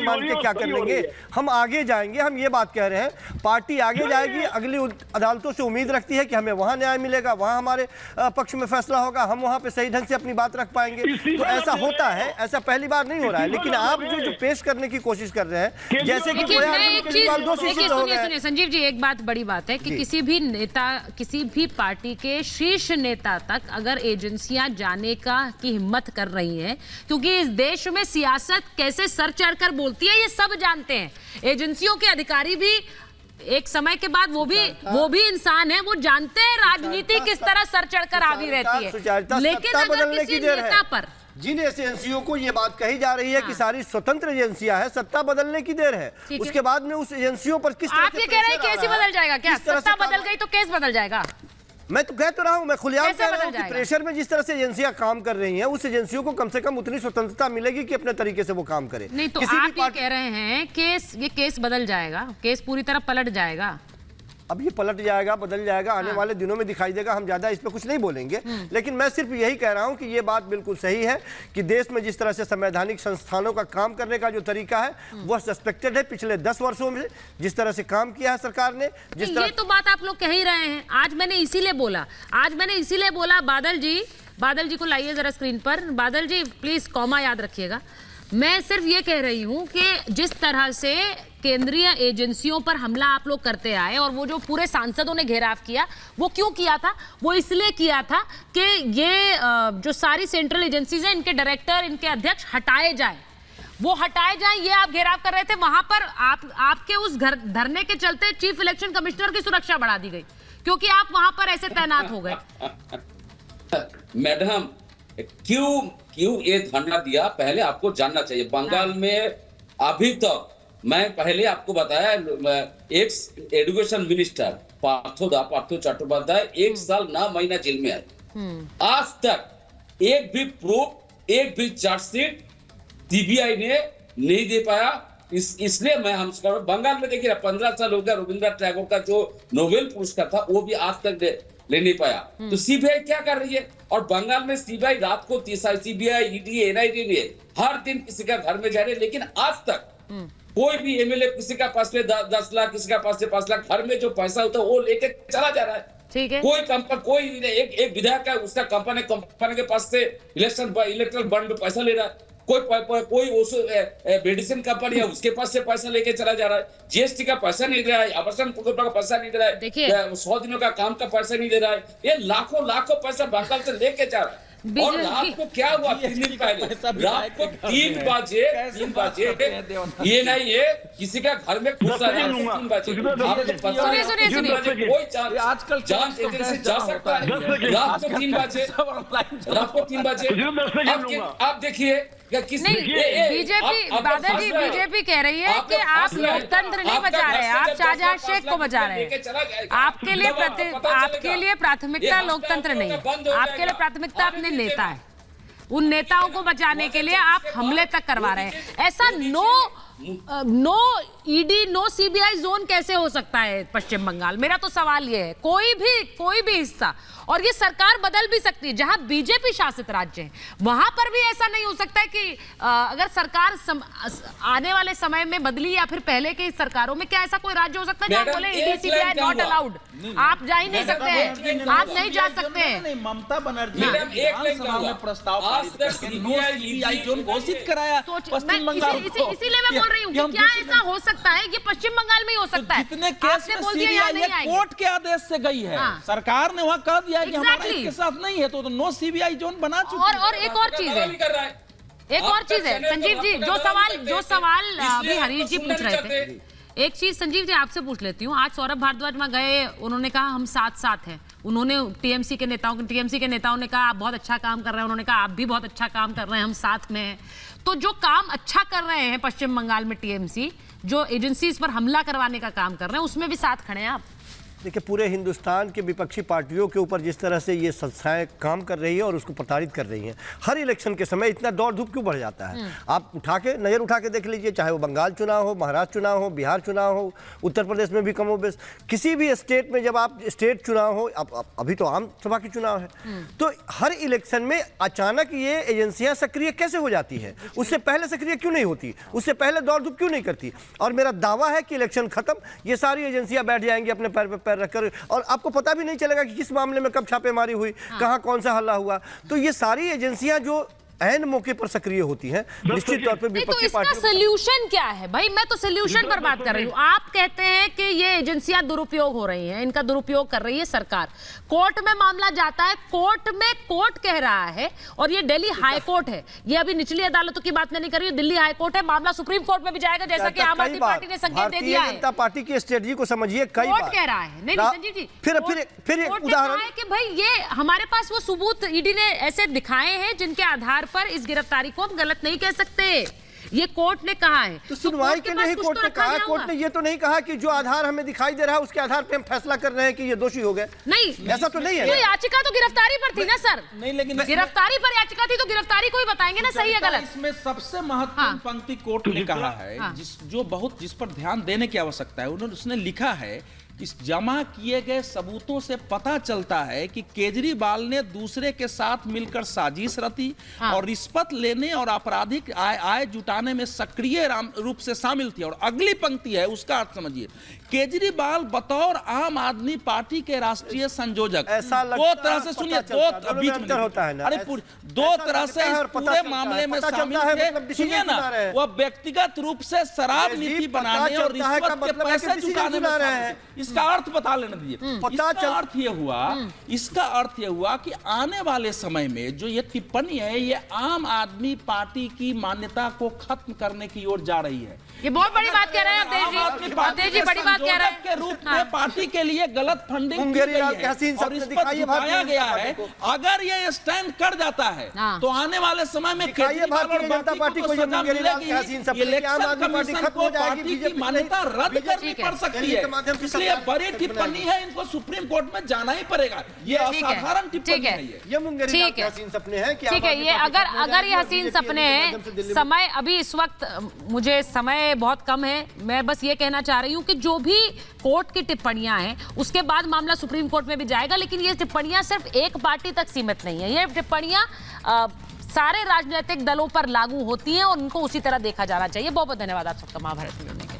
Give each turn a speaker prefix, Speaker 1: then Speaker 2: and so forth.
Speaker 1: मान के क्या कर लेंगे? हम आगे जाएंगे, हम ये बात कह रहे हैं, पार्टी आगे जाएगी, अगली अदालतों से उम्मीद रखती है कि हमें वहां न्याय मिलेगा, वहां हमारे पक्ष में फैसला होगा, हम वहां पे सही ढंग से अपनी बात रख पाएंगे। तो ऐसा होता है, ऐसा पहली बार नहीं हो रहा है। लेकिन आप जो पेश करने की कोशिश कर रहे हैं, जैसे कि
Speaker 2: सुनिए संजीव जी, एक बात बड़ी बात है कि किसी भी नेता, किसी भी पार्टी के शीर्ष नेता तक अगर एजेंसियां जाने की हिम्मत कर रही हैं, क्योंकि इस देश में सियासत कैसे सर चढ़कर बोलती है ये सब जानते हैं। एजेंसियों के अधिकारी भी एक समय के बाद वो भी इंसान है, वो जानते हैं राजनीति किस तरह सर चढ़कर हावी रहती है। लेकिन अगर किसी नेता पर,
Speaker 1: जिन एजेंसियों को ये बात कही जा रही है कि सारी स्वतंत्र एजेंसियां हैं, सत्ता बदलने की देर है, उसके बाद में उस एजेंसियों पर किस तरह
Speaker 2: आप ये कह रहे हैं केस ही बदल जाएगा क्या? सत्ता बदल गई तो केस बदल जाएगा?
Speaker 1: मैं तो कह तो रहा हूं, मैं खुलेआम कह रहा हूं कि प्रेशर में जिस तरह से एजेंसियां काम कर रही हैं, उस एजेंसियों को कम से कम उतनी स्वतंत्रता मिलेगी कि अपने तरीके से वो काम करे।
Speaker 2: नहीं तो आप ये कह रहे हैं ये केस बदल जाएगा, केस पूरी तरह पलट जाएगा।
Speaker 1: अब ये पलट जाएगा, बदल जाएगा, आने वाले दिनों में दिखाई देगा। हम ज्यादा इस पर कुछ नहीं बोलेंगे, लेकिन मैं सिर्फ यही कह रहा हूं कि ये बात बिल्कुल सही है कि देश में जिस तरह से संवैधानिक संस्थानों का काम करने का जो तरीका है वह सस्पेक्टेड है। पिछले 10 वर्षों में जिस तरह से काम किया है सरकार ने, जिस तरह,
Speaker 2: ये तो बात आप लोग कह ही रहे हैं। आज मैंने इसीलिए बोला बादल जी को लाइए जरा स्क्रीन पर। बादल जी प्लीज कॉमा याद रखिएगा। मैं सिर्फ ये कह रही हूं कि जिस तरह से केंद्रीय एजेंसियों पर हमला आप लोग करते आए और वो जो पूरे सांसदों ने घेराव किया, वो क्यों किया था? वो इसलिए किया था कि ये जो सारी सेंट्रल एजेंसीज हैं, इनके डायरेक्टर, इनके अध्यक्ष हटाए जाए, ये आप घेराव कर रहे थे। वहां पर आपके उस धरने के चलते चीफ इलेक्शन कमिश्नर की सुरक्षा बढ़ा दी गई, क्योंकि आप वहां पर ऐसे तैनात हो गए।
Speaker 3: मैडम, क्यों ये धरना दिया, पहले आपको जानना चाहिए। बंगाल में अभी तक, मैं पहले आपको बताया, x education minister Partho Chattopadhyay 1 साल 9 महीना जेल में आए। आज तक एक भी प्रूफ, एक भी चार्जशीट सीबीआई ने नहीं दे पाया। इसलिए मैं हम बंगाल में देखिए 15 साल हो गया, रविंद्रनाथ टैगोर का जो नोबेल पुरस्कार था वो भी आज तक ले नहीं पाया। तो सीबीआई क्या कर रही है? और बंगाल में सीबीआई रात को सीबीआई, ईडी, एनआईटी ने हर दिन किसी का घर में जा रहे हैं, लेकिन आज तक कोई भी एमएलए किसी का पास में 10 लाख, किसी का पास से 5 लाख, घर में जो पैसा होता है वो लेके चला जा रहा है।
Speaker 2: ठीक है,
Speaker 3: कोई एक विधायक है, उसका कंपनी के पास से इलेक्ट्रल बॉन्ड में पैसा ले रहा है। कोई मेडिसिन कंपनी है, उसके पास से पैसा लेके चला जा रहा है। जीएसटी का पैसा नहीं दे रहा है, आवासन प्रकल्प का पैसा नहीं दे रहा है, 100 दिनों का काम का पैसा नहीं दे रहा है। ये लाखों पैसा बंगाल से लेके जा रहा है। और रात को क्या हुआ? 3 दिन पहले रात को 3 बजे ये नहीं है किसी का घर में घुसा है। 3 बजे कोई जांच एजेंसी जा सकता है रात को 3 बजे। आप देखिए
Speaker 2: बीजेपी कह रही है कि आप लोकतंत्र नहीं बचा रहे, आप शाहजहां शेख को बचा रहे हैं। आपके लिए प्राथमिकता लोकतंत्र नहीं है, आपके लिए प्राथमिकता अपने नेता है। उन नेताओं को बचाने के लिए आप हमले तक करवा रहे हैं। ऐसा no ED, no CBI zone कैसे हो सकता है पश्चिम बंगाल? मेरा तो सवाल ये है। कोई भी हिस्सा, और ये सरकार बदल भी सकती है। जहां बीजेपी शासित राज्य है वहां पर भी ऐसा नहीं हो सकता है कि अगर सरकार आने वाले समय में बदली या फिर पहले की सरकारों में, क्या ऐसा कोई राज्य हो सकता है जहां बोले ईडी सीबीआई नॉट अलाउड? आप जा ही नहीं सकते हैं, आप नहीं जा सकते हैं।
Speaker 4: ममता बनर्जी विधानसभा में प्रस्ताव सीबीआई जोन घोषित कराया पश्चिम बंगाल को।
Speaker 2: इसीलिए मैं बोल रही हूँ कि क्या ऐसा हो सकता है? ये पश्चिम बंगाल में ही हो सकता है।
Speaker 4: जितने केस में सीबीआई कोर्ट के आदेश से गई है, सरकार ने वहां कह दिया कि हमारा इसके साथ नहीं है, तो नो सीबीआई जोन बना चुकी।
Speaker 2: और एक और चीज है संजीव जी, जो सवाल अभी हरीश जी पूछ रहे थे, एक चीज संजीव जी आपसे पूछ लेती हूँ। आज सौरभ भारद्वाज में गए, उन्होंने कहा हम साथ हैं। उन्होंने टीएमसी के नेताओं ने कहा आप बहुत अच्छा काम कर रहे हैं, उन्होंने कहा आप भी बहुत अच्छा काम कर रहे हैं, हम साथ में हैं। तो जो काम अच्छा कर रहे हैं पश्चिम बंगाल में टीएमसी, जो एजेंसीज पर हमला करवाने का काम कर रहे हैं, उसमें भी साथ खड़े हैं आप?
Speaker 1: देखिए, पूरे हिंदुस्तान के विपक्षी पार्टियों के ऊपर जिस तरह से ये संस्थाएं काम कर रही है और उसको प्रताड़ित कर रही हैं, हर इलेक्शन के समय इतना दौड़ धूप क्यों बढ़ जाता है? आप नज़र उठा के देख लीजिए, चाहे वो बंगाल चुनाव हो, महाराष्ट्र चुनाव हो, बिहार चुनाव हो, उत्तर प्रदेश में भी कम हो बेस, किसी भी स्टेट में जब आप स्टेट चुनाव हो, अभी तो आम सभा की चुनाव है, तो हर इलेक्शन में अचानक ये एजेंसियां सक्रिय कैसे हो जाती है? उससे पहले सक्रिय क्यों नहीं होती? उससे पहले दौड़ धूप क्यों नहीं करती? और मेरा दावा है कि इलेक्शन खत्म, ये सारी एजेंसियां बैठ जाएंगी अपने पैर पे पैर रखकर, और आपको पता भी नहीं चलेगा कि किस मामले में कब छापेमारी हुई, कहां कौन सा हल्ला हुआ। तो ये सारी एजेंसियां जो ऐन मौके पर सक्रिय होती हैं, निश्चित तौर पे विपक्षी
Speaker 2: पार्टियों। तो इसका सलूशन क्या है भाई? मैं तो सलूशन पर बात कर रही हूँ। आप कहते हैं कि ये एजेंसियां दुरुपयोग हो रही हैं, इनका दुरुपयोग कर रही है सरकार। कोर्ट में मामला जाता है, कोर्ट में कोर्ट कह रहा है, और ये दिल्ली हाई कोर्ट है, ये अभी निचली अदालतों की बात नहीं कर रही हूँ, दिल्ली हाई कोर्ट है, मामला सुप्रीम कोर्ट में भी जाएगा, जैसा कि आम आदमी पार्टी ने संकेत दे दिया है।
Speaker 1: जनता पार्टी की स्ट्रेटजी को समझिए, कई
Speaker 2: कोर्ट कह रहा है, नहीं संजीव जी,
Speaker 1: फिर एक उदाहरण
Speaker 2: है कि भाई ये हमारे पास वो सबूत ईडी ने ऐसे दिखाए हैं जिनके आधार पर इस गिरफ्तारी को हम गलत नहीं कह सकते, ये कोर्ट ने कहा है।
Speaker 1: तो सुनवाई के लिए ही कोर्ट ने कहा, कोर्ट ने ये तो नहीं कहा कि जो आधार हमें दिखाई दे रहा है उसके आधार पे हम फैसला कर रहे हैं कि ये दोषी हो गए।
Speaker 2: नहीं,
Speaker 1: ऐसा तो नहीं है।
Speaker 2: तो याचिका तो गिरफ्तारी पर थी ना सर?
Speaker 4: नहीं, लेकिन
Speaker 2: गिरफ्तारी पर याचिका थी तो गिरफ्तारी को ही बताएंगे ना, सही है गलत?
Speaker 4: इसमें सबसे महत्वपूर्ण पंक्ति कोर्ट ने कहा है, जिस पर ध्यान देने की आवश्यकता है, उसने लिखा है, इस जमा किए गए सबूतों से पता चलता है कि केजरीवाल ने दूसरे के साथ मिलकर साजिश रची और रिश्वत लेने और आपराधिक आय जुटाने में सक्रिय रूप से शामिल थी। और अगली पंक्ति है, उसका अर्थ समझिए, केजरीवाल बतौर आम आदमी पार्टी के राष्ट्रीय संयोजक दो तरह से, सुनिए, दो
Speaker 1: होता है ना,
Speaker 4: अरे दो तरह से इस पूरे मामले में शामिल थे। सुनिए ना, वह व्यक्तिगत रूप से शराब नीति बनाने और रिश्वत के पैसे जुटाने में शामिल थे। इसका अर्थ बता लेने दीजिए। इसका अर्थ ये हुआ कि आने वाले समय में जो ये टिप्पणी है, ये आम आदमी पार्टी की मान्यता को खत्म करने की ओर जा रही है।
Speaker 2: ये बहुत बड़ी बात कह रहे हैं अवधेश जी, बड़ी बात कह रहे हैं।
Speaker 4: के रूप में पार्टी के लिए गलत फंडिंग की गई है और इस पर दिखाया गया है। अगर ये स्टैंड कर जाता है तो आने वाले समय में
Speaker 1: भारतीय जनता पार्टी को सजा मिलेगी।
Speaker 4: इलेक्शन कमीशन को पार्टी की मान्यता रद्द करनी पड़ सकती है। इसलिए बड़ी टिप्पणी है, इनको सुप्रीम कोर्ट में जाना ही पड़ेगा। ये असाधारण टिप्पणी है।
Speaker 1: ठीक है, हसीन सपने हैं।
Speaker 2: ठीक है, ये अगर ये हसीन सपने हैं, समय अभी इस वक्त मुझे समय बहुत कम है, मैं बस ये कहना चाह रही हूँ कि जो भी कोर्ट की टिप्पणियां हैं उसके बाद मामला सुप्रीम कोर्ट में भी जाएगा, लेकिन ये टिप्पणियां सिर्फ एक पार्टी तक सीमित नहीं है। ये टिप्पणियां सारे राजनीतिक दलों पर लागू होती हैं और उनको उसी तरह देखा जाना चाहिए। बहुत बहुत धन्यवाद आप सबका महाभारत में।